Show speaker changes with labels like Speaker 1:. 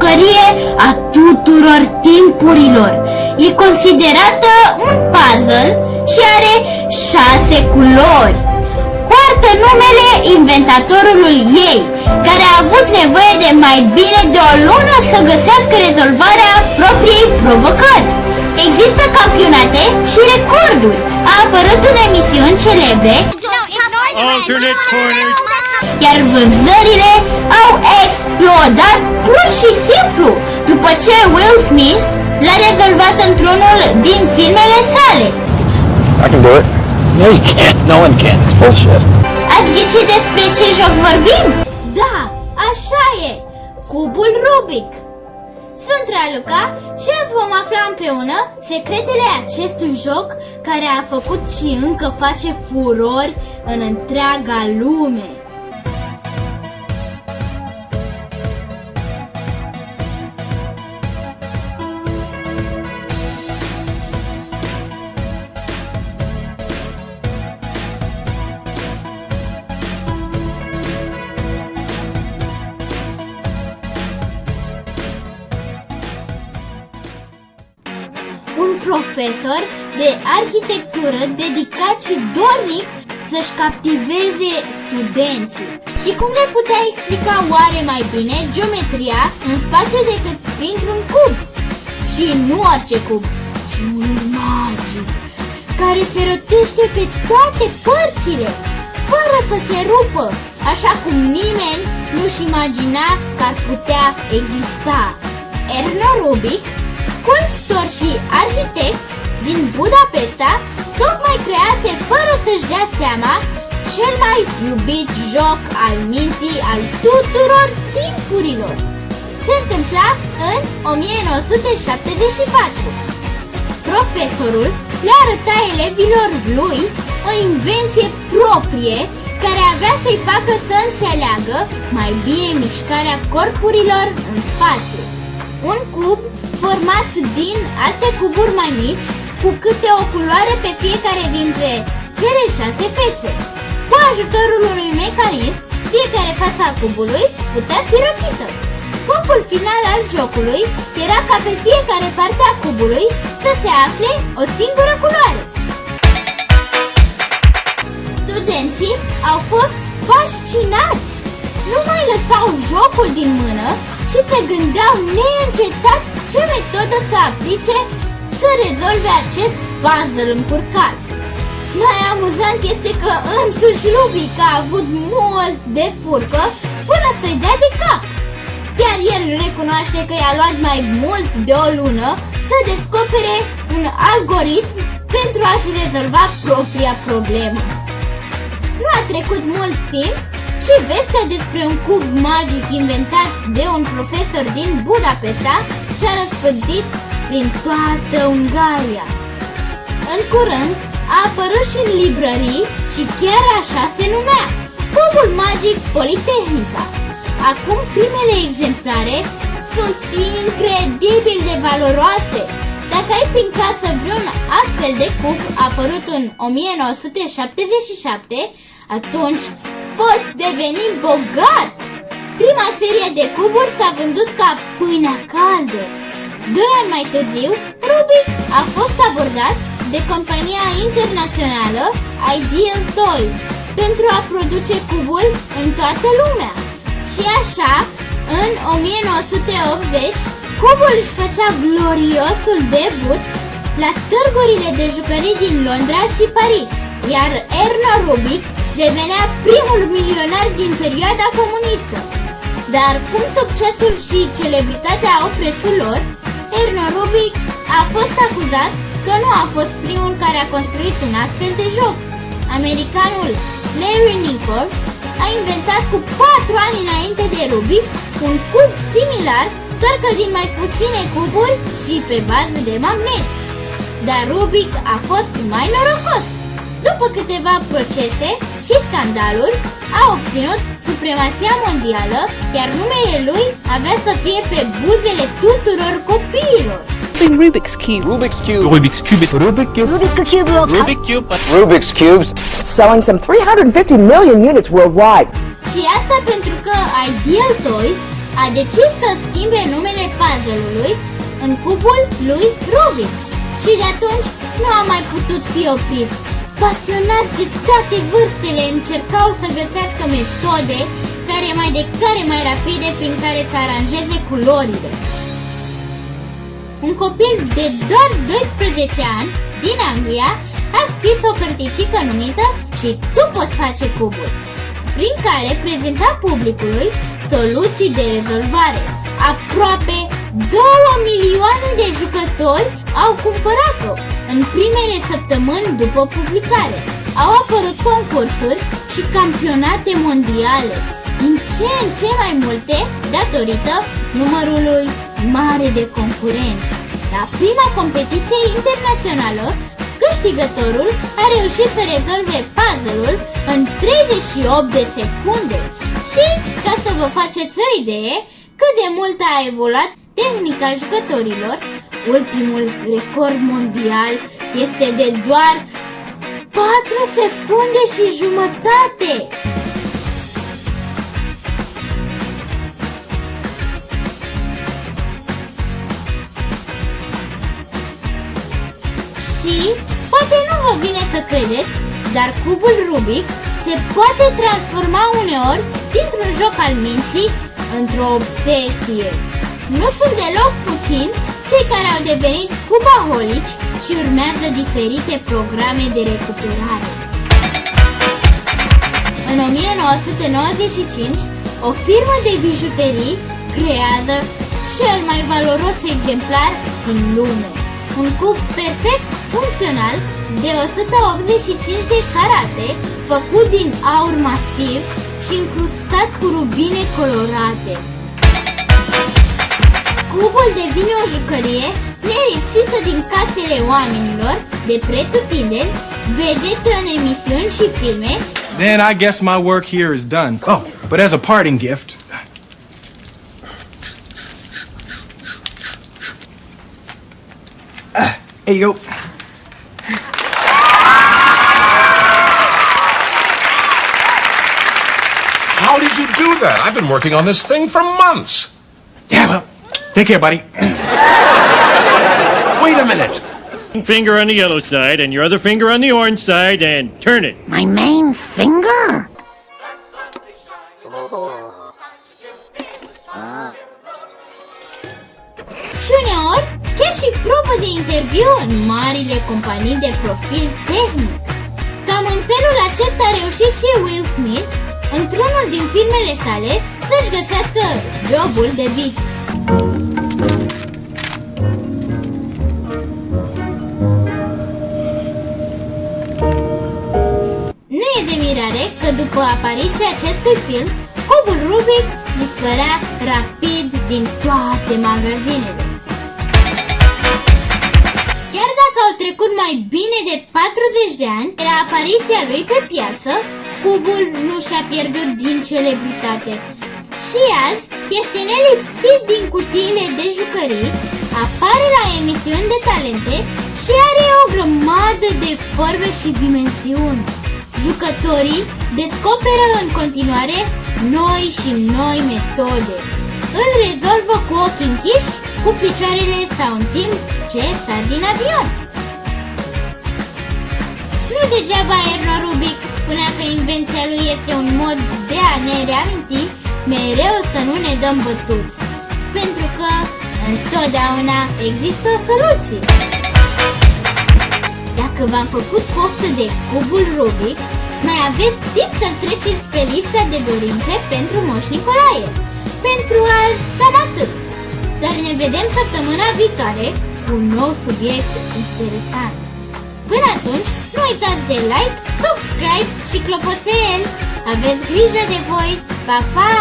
Speaker 1: jucărie a tuturor timpurilor. E considerată un puzzle și are 6 culori. Poartă numele inventatorului ei, care a avut nevoie de mai bine de o lună să găsească rezolvarea propriei provocări. Există campionate și recorduri. A apărut în emisiuni celebre, iar vânzările au explodat pur și simplu după ce Will Smith l-a rezolvat într-unul din filmele sale.
Speaker 2: I can do it. No, you can't. No one can. It's bullshit.
Speaker 1: Ați ghicit despre ce joc vorbim? Da, așa e! Cubul Rubik! Sunt Raluca și azi vom afla împreună secretele acestui joc care a făcut și încă face furori în întreaga lume. Un profesor de arhitectură dedicat și dornic să-și captiveze studenții. Și cum le putea explica oare mai bine geometria în spațiu decât printr-un cub? Și nu orice cub, ci unul magic, care se rotește pe toate părțile, fără să se rupă, așa cum nimeni nu-și imagina că ar putea exista. Erno Rubik, sculptor și arhitect din Budapesta, tocmai crease fără să-și dea seama cel mai iubit joc al minții al tuturor timpurilor. Se întâmpla în 1974. Profesorul le arăta elevilor lui o invenție proprie care avea să-i facă să înțeleagă mai bine mișcarea corpurilor în spațiu. Un cub format din alte cuburi mai mici, cu câte o culoare pe fiecare dintre cele 6 fețe. Cu ajutorul unui mecanism, fiecare față a cubului putea fi rotită. Scopul final al jocului era ca pe fiecare parte a cubului să se afle o singură culoare. Studenții au fost fascinați! Nu mai lăsau jocul din mână și se gândeau neîncetat ce metodă să aplice să rezolve acest puzzle încurcat. Mai amuzant este că însuși Rubik a avut mult de furcă până să-i dea de cap. Chiar el recunoaște că i-a luat mai mult de o lună să descopere un algoritm pentru a-și rezolva propria problemă. Nu a trecut mult timp și vestea despre un cub magic inventat de un profesor din Budapesta s-a răspândit prin toată Ungaria. În curând a apărut și în librării și chiar așa se numea, Cubul Magic Politehnica. Acum primele exemplare sunt incredibil de valoroase. Dacă ai prin casă vreun astfel de cub apărut în 1977, atunci poți deveni bogat! Prima serie de cuburi s-a vândut ca pâinea caldă. 2 ani mai târziu, Rubik a fost abordat de compania internațională Ideal Toys pentru a produce cubul în toată lumea. Și așa, în 1980, cubul își făcea gloriosul debut la târgurile de jucării din Londra și Paris, iar Erno Rubik devenea primul milionar din perioada comunistă. Dar cum succesul și celebritatea au prețul lor, Erno Rubik a fost acuzat că nu a fost primul care a construit un astfel de joc. Americanul Larry Nichols a inventat cu 4 ani înainte de Rubik un cub similar, doar că din mai puține cuburi și pe bază de magneți. Dar Rubik a fost mai norocos. După câteva procese și scandaluri, a obținut supremația mondială, iar numele lui avea să fie pe buzele tuturor copiilor.
Speaker 3: Rubik's Cube.
Speaker 4: Rubik's Cube.
Speaker 2: Rubik's Cube.
Speaker 4: Rubik's Cube.
Speaker 3: Rubik's Cube.
Speaker 4: Rubik's Cube. Rubik's Cubes.
Speaker 3: Selling some 350 million units worldwide.
Speaker 1: Și asta pentru că Ideal Toys a decis să schimbe numele puzzle-ului în cubul lui Rubik și de atunci nu a mai putut fi oprit. Pasionați de toate vârstele încercau să găsească metode care mai rapide prin care să aranjeze culorile. Un copil de doar 12 ani din Anglia a scris o cărticică numită Și tu poți face cubul, prin care prezenta publicului soluții de rezolvare. Aproape 2 milioane de jucători au cumpărat-o. În primele săptămâni după publicare au apărut concursuri și campionate mondiale, din ce în ce mai multe datorită numărului mare de concurenți. La prima competiție internațională, câștigătorul a reușit să rezolve puzzle-ul în 38 de secunde. Și, ca să vă faceți o idee cât de mult a evoluat tehnica jucătorilor, ultimul record mondial este de doar 4 secunde și jumătate! Și poate nu vă vine să credeți, dar cubul Rubik se poate transforma uneori dintr-un joc al minții într-o obsesie. Nu sunt deloc puțini cei care au devenit cubaholici și urmează diferite programe de recuperare. În 1995, o firmă de bijuterii creează cel mai valoros exemplar din lume. Un cub perfect funcțional de 185 de carate, făcut din aur masiv și incrustat cu rubine colorate. Cubul devine o jucărie nelipsită din casele oamenilor de pretutindeni, vedetă în emisiuni și filme.
Speaker 5: Then I guess my work here is done. Oh, but as a parting gift, here you go.
Speaker 6: How did you do that? I've been working on this thing for months.
Speaker 5: Yeah, well, take care, buddy.
Speaker 6: Wait a minute.
Speaker 4: Finger on the yellow side and your other finger on the orange side and turn it.
Speaker 7: My main finger?
Speaker 1: Și uneori, chiar și probă de interviu în marile companii de profil tehnic. Cam în felul acesta a reușit și Will Smith, într-unul din filmele sale, să-și găsească jobul de vis. Nu e de mirare că după apariția acestui film, cubul Rubik dispărea rapid din toate magazinele. Chiar dacă au trecut mai bine de 40 de ani de la apariția lui pe piață, cubul nu și-a pierdut din celebritate. Și azi este nelipsit din cutiile de jucării, apare la emisiuni de talente și are o grămadă de forme și dimensiuni. Jucătorii descoperă în continuare noi și noi metode. Îl rezolvă cu ochii închiși, cu picioarele sau în timp ce sar din avion. Nu degeaba Erno Rubik spunea că invenția lui este un mod de a ne reaminti mereu să nu ne dăm bătuți, pentru că întotdeauna există o soluție. Dacă v-am făcut poftă de cubul Rubik, mai aveți timp să-l treceți pe lista de dorințe pentru Moș Nicolae. Pentru azi, cam atât. Dar ne vedem săptămâna viitoare cu un nou subiect interesant. Până atunci, nu uitați de like, subscribe și clopoțel. Aveți grijă de voi! Pa, pa!